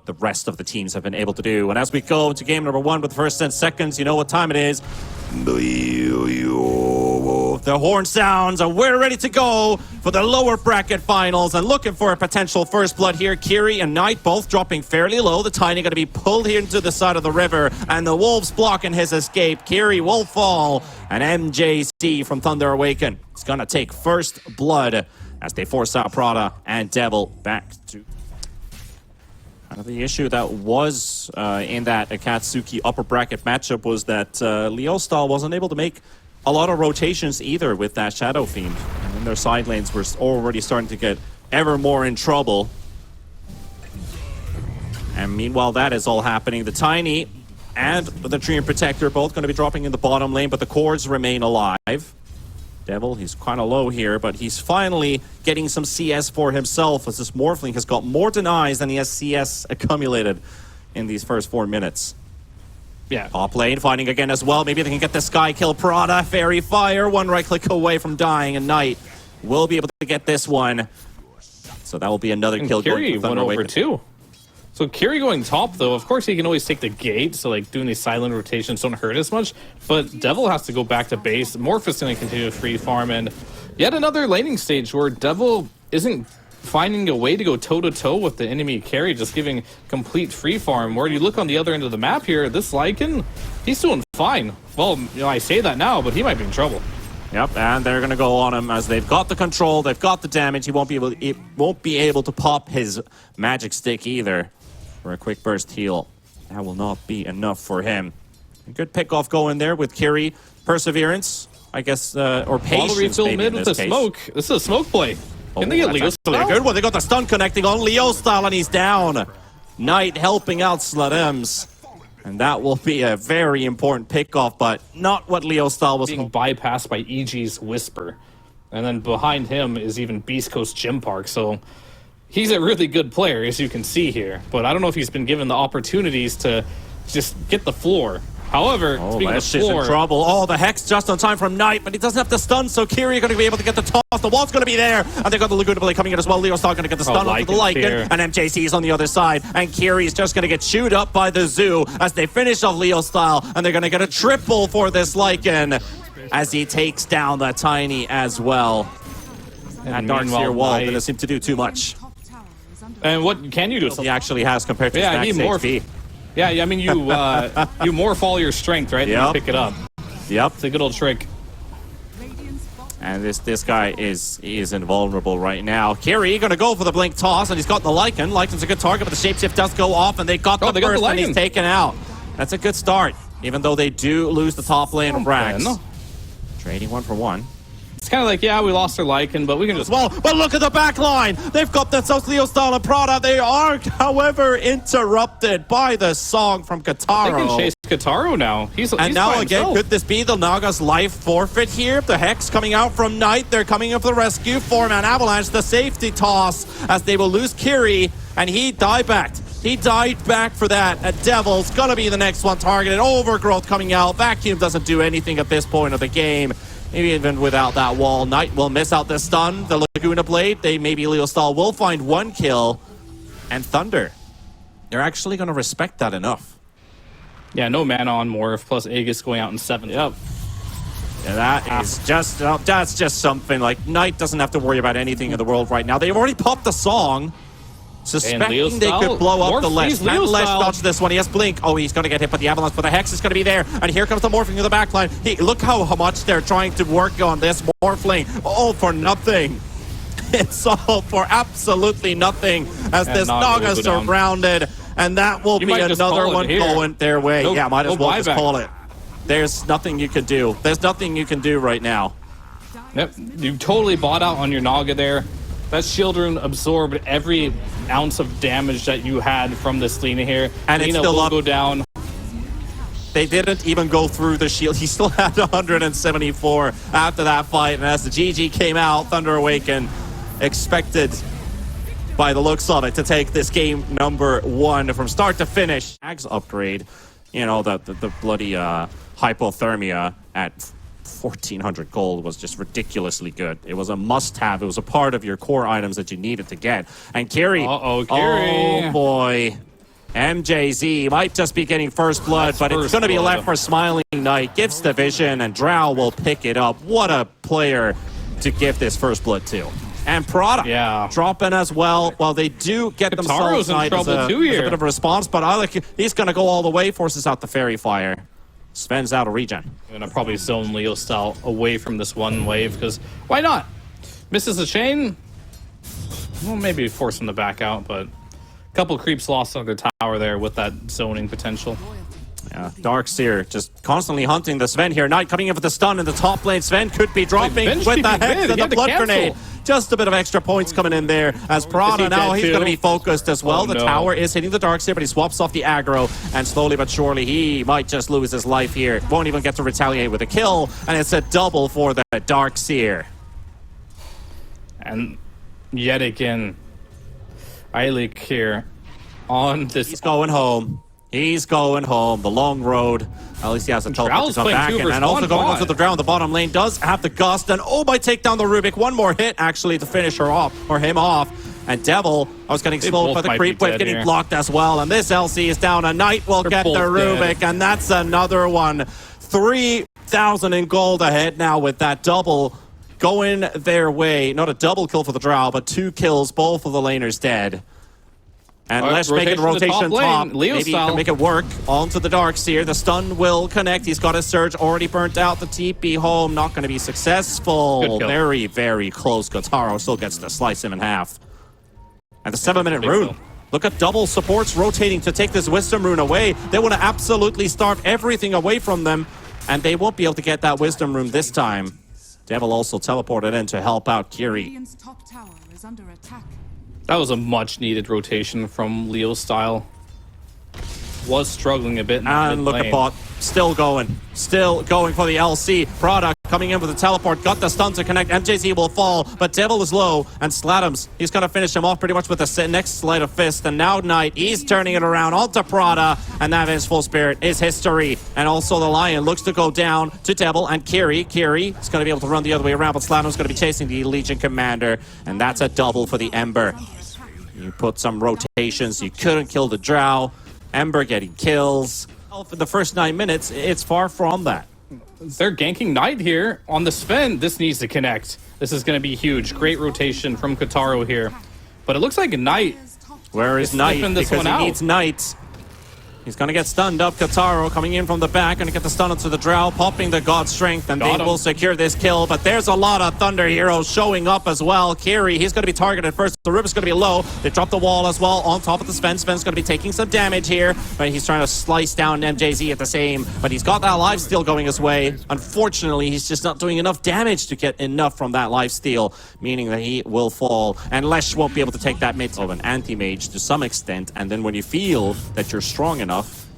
what the rest of the teams have been able to do. And as we go into game number 1 with the first 10 seconds, you know what time it is. The horn sounds, and we're ready to go for the lower bracket finals and looking for a potential first blood here. Qhali and Knight both dropping fairly low. The Tiny going to be pulled here into the side of the river, and the Wolves blocking his escape. Qhali will fall, and MJC from Thunder Awaken is going to take first blood as they force out Prada and Devil back to... The issue that was in that AcatSuki upper bracket matchup was that Leostal wasn't able to make a lot of rotations either with that Shadow Fiend. And then their side lanes were already starting to get ever more in trouble. And meanwhile, that is all happening. The Tiny and the Treant Protector both going to be dropping in the bottom lane, but the cores remain alive. Devil, he's kind of low here, but he's finally getting some CS for himself as this Morphling has got more denies than he has CS accumulated in these first 4 minutes. Yeah. Top lane fighting again as well. Maybe they can get the Sky kill. Prada, Fairy Fire, one right click away from dying, and Knight will be able to get this one. So that will be another kill. Qhali went over too. So Qhali going top, though, of course he can always take the gate, so like doing these silent rotations don't hurt as much, but Devil has to go back to base. Morph going to continue to free farm, and yet another laning stage where Devil isn't finding a way to go toe-to-toe with the enemy carry, just giving complete free farm. Where you look on the other end of the map here, this Lycan, he's doing fine. Well, you know, I say that now, but he might be in trouble. Yep, and they're going to go on him as they've got the control, they've got the damage. He won't be able to pop his magic stick either for a quick burst heal. That will not be enough for him. A good pick-off going there with Qhali. Perseverance, I guess, or patience. Refill mid with the smoke. This is a smoke play. Can they get Leo style? A good one. They got the stun connecting on Leo style, and he's down. Knight helping out Sladems. And that will be a very important pick-off, but not what Leo style was being bypassed by EG's Whisper. And then behind him is even Beast Coast Gym Park, so he's a really good player, as you can see here. But I don't know if he's been given the opportunities to just get the floor. However, speaking of floor, in trouble. Oh, the Hex just on time from Knight, but he doesn't have the stun, so Qhali going to be able to get the toss. The wall's going to be there, and they've got the Laguna Blade coming in as well. Leo's not going to get the stun onto the Lycan, and MJC is on the other side, and Qhali is just going to get chewed up by the Zoo as they finish off Leo style, and they're going to get a triple for this Lycan as he takes down the Tiny as well. And that Darkseer wall doesn't seem to do too much. And what can you do? He actually has compared to his max HP. Yeah, I mean, you you morph all your strength, right? Yep. And you pick it up. Yep. It's a good old trick. And this guy is invulnerable right now. Qhali going to go for the blink toss, and he's got the Lycan. Lycan's a good target, but the shapeshift does go off, and they got the burst, and he's taken out. That's a good start, even though they do lose the top lane of Brax. Trading 1 for 1. It's kind of like, yeah, we lost our Lycan, but we can just... Well, but look at the back line! They've got the Leo style and Prada. They are, however, interrupted by the song from Kataro. They can chase Kataro now. He's now again, could this be the Naga's life forfeit here? The Hex coming out from Knight. They're coming up for the rescue. 4-man Avalanche, the safety toss, as they will lose Qhali, and he died back. He died back for that. Devil's gonna be the next one targeted. Overgrowth coming out. Vacuum doesn't do anything at this point of the game. Maybe even without that wall, Knight will miss out this stun. The Laguna Blade, maybe Leostal will find 1 kill. And Thunder, they're actually going to respect that enough. Yeah, no mana on Morph, plus Aegis going out in 7th. Yep. Yeah, that's just something. Like, Knight doesn't have to worry about anything in the world right now. They've already popped the song. Suspecting they could blow up the Lesh. Can Lesh dodge this one? He has Blink. Oh, he's going to get hit by the Avalanche, but the Hex is going to be there. And here comes the Morphling to the backline. Look how much they're trying to work on this Morphling. All for nothing. It's all for absolutely nothing as this Naga surrounded. And that will be another one going their way. Yeah, might as well just call it. There's nothing you can do. There's nothing you can do right now. Yep, you totally bought out on your Naga there. That shield rune absorbed every ounce of damage that you had from this Lina here. And Lina it's still will go down. They didn't even go through the shield. He still had 174 after that fight. And as the GG came out, Thunder Awaken expected, by the looks of it, to take this game number 1 from start to finish. Mags upgrade, you know, the bloody hypothermia at 1,400 gold was just ridiculously good. It was a must-have. It was a part of your core items that you needed to get. And Qhali, Qhali. oh boy, MJZ might just be getting first blood, but it's going to be left for Smiling Knight. Gives the vision, and Drow will pick it up. What a player to give this first blood to. And Prada dropping as well. Well, they do get themselves in trouble as a bit of a response, but I like he's going to go all the way, forces out the Fairy Fire. Sven's out of regen. And I'll probably zone Leo style away from this one wave, because why not? Misses the chain. Well, maybe force him to back out, but a couple creeps lost on the tower there with that zoning potential. Yeah, Darkseer just constantly hunting the Sven here. Knight coming in for the stun in the top lane. Sven could be dropping with the Hex and the blood grenade. Just a bit of extra points coming in there as Prada now he's going to be focused as well. The tower is hitting the Darkseer, but he swaps off the aggro, and slowly but surely he might just lose his life here. Won't even get to retaliate with a kill, and it's a double for the Darkseer. And yet again, Eilik here on this. He's going home. He's going home. The long road. At least he has a teleport to come back. And also going onto the ground. The bottom lane does have the gust. And oh, might take down the Rubik. One more hit, actually, to finish her off, or him off. And Devil, I was getting slowed by the creep wave, getting blocked as well. And this LC is down. A Knight will get the Rubik. And that's another one. 3,000 in gold ahead now with that double going their way. Not a double kill for the Drow, but 2 kills. Both of the laners dead. And let's make it rotation top. Maybe he can make it work. Onto the Darkseer. The stun will connect. He's got his surge already burnt out. The TP home not going to be successful. Very, very close. Kotaro still gets to slice him in half. And the 7-minute rune. Look at double supports rotating to take this Wisdom rune away. They want to absolutely starve everything away from them. And they won't be able to get that Wisdom rune this time. Devil also teleported in to help out Qhali. That was a much-needed rotation from Leo style. Was struggling a bit. And look at bot. Still going for the LC. Prada coming in with the teleport. Got the stun to connect. MJZ will fall, but Devil is low. And Slatums, he's going to finish him off pretty much with the next Sleight of Fist. And now Knight, he's turning it around onto Prada. And that Vengeful Spirit is history. And also the Lion looks to go down to Devil and Qhali. Qhali is going to be able to run the other way around, but Slatum's going to be chasing the Legion Commander. And that's a double for the Ember. You put some rotations. You couldn't kill the Drow. Ember getting kills. For the first 9 minutes, it's far from that. They're ganking Knight here on the Sven. This needs to connect. This is going to be huge. Great rotation from Kotaro here. But it looks like Knight. Where is Knight? Because he needs Knight. He's going to get stunned up. Kotaro coming in from the back. Going to get the stun onto the Drow. Popping the God Strength. And they will secure this kill. But there's a lot of Thunder Heroes showing up as well. Qhali, he's going to be targeted first. The Rubik's going to be low. They drop the wall as well on top of the Sven. Sven's going to be taking some damage here. But he's trying to slice down MJZ at the same. But he's got that lifesteal going his way. Unfortunately, he's just not doing enough damage to get enough from that lifesteal. Meaning that he will fall. And Lesh won't be able to take that mid of an anti-mage to some extent. And then when you feel that you're strong enough,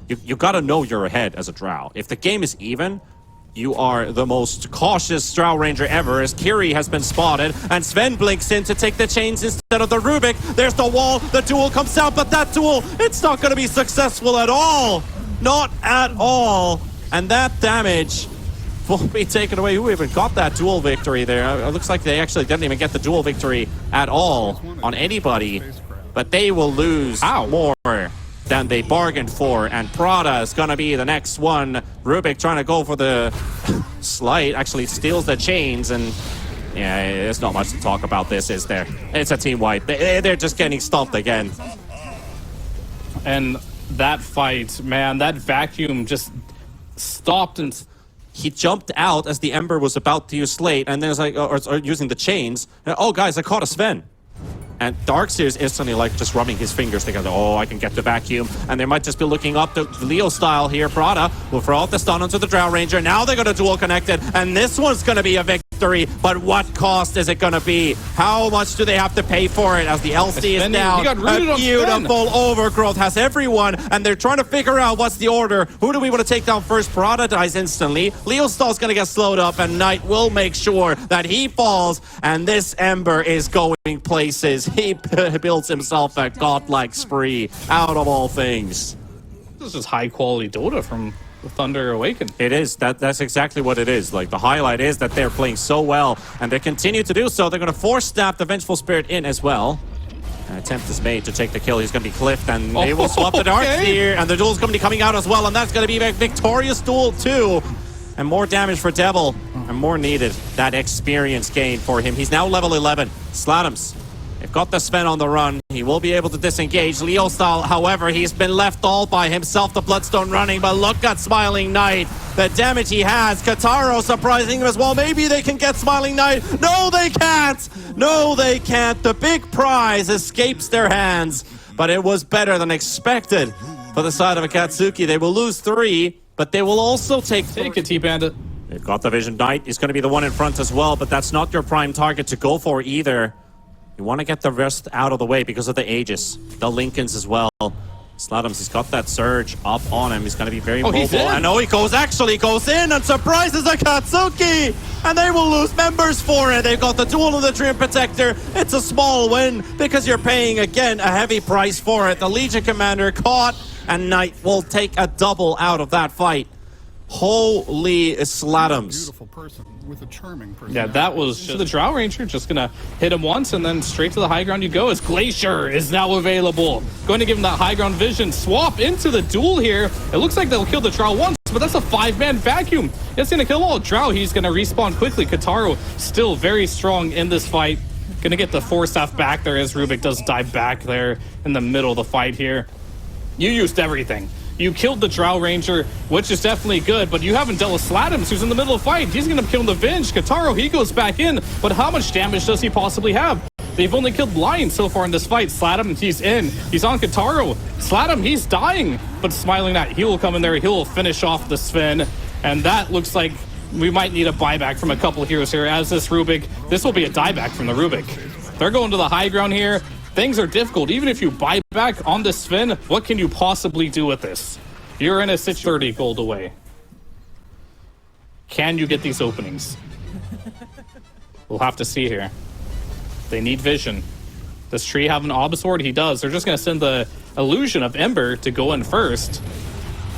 you gotta know you're ahead as a Drow. If the game is even, you are the most cautious Drow Ranger ever, as Qhali has been spotted, and Sven blinks in to take the chains instead of the Rubik. There's the wall, the duel comes out, but that duel, it's not gonna be successful at all. Not at all. And that damage will be taken away. Who even got that duel victory there? It looks like they actually didn't even get the duel victory at all on anybody, but they will lose more than they bargained for, and Prada is gonna be the next one. Rubik trying to go for the slight, actually steals the chains, and yeah, there's not much to talk about this, is there? It's a team wipe. They're just getting stomped again. And that fight, man, that vacuum just stopped, and he jumped out as the Ember was about to use Slate, and then it's like, or using the chains. And, oh, guys, I caught a Sven. And Darkseer is instantly like just rubbing his fingers together. Oh, I can get the vacuum. And they might just be looking up to Leo style here. Prada will throw out the stun onto the Drow Ranger. Now they're going to dual connected. And this one's going to be a victory. But what cost is it going to be? How much do they have to pay for it as the LC is down? A beautiful overgrowth has everyone. And they're trying to figure out what's the order. Who do we want to take down first? Prada dies instantly. Leo Stahl's going to get slowed up. And Knight will make sure that he falls. And this Ember is going places. He builds himself a godlike spree out of all things. This is high quality Dota from the Thunder Awaken. It is. That's exactly what it is. Like, the highlight is that they're playing so well, and they continue to do so. They're going to force snap the Vengeful Spirit in as well. An attempt is made to take the kill. He's going to be cliffed, and they will swap the darts here, and the duel's going to be coming out as well, and that's going to be a victorious duel too. And more damage for Devil, and more needed. That experience gain for him. He's now level 11. Slatums, they've got the Sven on the run. He will be able to disengage. Leo style, however, he's been left all by himself. The Bloodstone running, but look at Smiling Knight. The damage he has. Kataro surprising him as well. Maybe they can get Smiling Knight. No, they can't. No, they can't. The big prize escapes their hands, but it was better than expected for the side of AcatSuki. They will lose 3. But they will also take it, T-Bandit. They've got the Vision Knight. He's going to be the one in front as well, but that's not your prime target to go for either. You want to get the rest out of the way because of the Aegis. The Lincolns as well. Slatums, he's got that surge up on him. He's going to be very mobile. I know he goes in and surprises AcatSuki! And they will lose members for it. They've got the Duel of the Dream Protector. It's a small win because you're paying, again, a heavy price for it. The Legion Commander caught, and Knight will take a double out of that fight. Holy Slatums. Beautiful person with a charming person. Yeah, that was just the Drow Ranger just gonna hit him once and then straight to the high ground you go as Glacier is now available. Going to give him that high ground vision. Swap into the duel here. It looks like they'll kill the Drow once, but that's a 5-man vacuum. It's gonna kill all Drow. He's gonna respawn quickly. Kataro still very strong in this fight. Gonna get the Force Staff back there as Rubik does die back there in the middle of the fight here. You used everything. You killed the Drow Ranger, which is definitely good, but you haven't dealt with Slatums, who's in the middle of the fight. He's going to kill the Vinge. Kataro, he goes back in, but how much damage does he possibly have? They've only killed Lion so far in this fight. Slatum, he's in. He's on Kataro. Slatum, he's dying, but Smiling Knight, he will come in there. He will finish off the Sven, and that looks like we might need a buyback from a couple heroes here. As this Rubik, this will be a dieback from the Rubik. They're going to the high ground here. Things are difficult. Even if you buy back on the Sven, what can you possibly do with this? You're in a 630 gold away. Can you get these openings? We'll have to see here. They need vision. Does Tree have an Obsword? He does. They're just going to send the Illusion of Ember to go in first.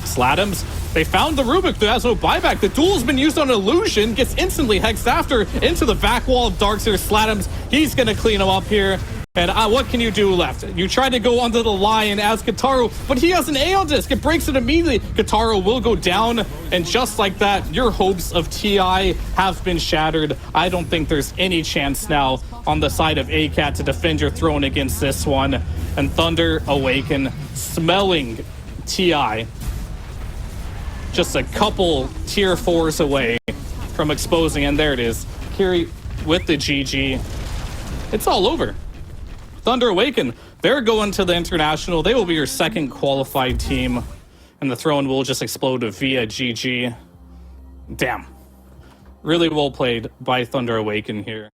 Slatums, they found the Rubik that has no buyback. The duel's been used on Illusion, gets instantly hexed after into the back wall of Darkseer. Slatums, he's going to clean him up here. And what can you do left? You try to go onto the Lion as Kataro, but he has an Aeon Disc. It breaks it immediately. Kataro will go down, and just like that, your hopes of TI have been shattered. I don't think there's any chance now on the side of ACAT to defend your throne against this one. And Thunder, Awaken, smelling TI. Just a couple tier 4s away from exposing, and there it is. Kiri with the GG. It's all over. Thunder Awaken, they're going to the International. They will be your second qualified team, and the throne will just explode via GG. Damn. Really well played by Thunder Awaken here.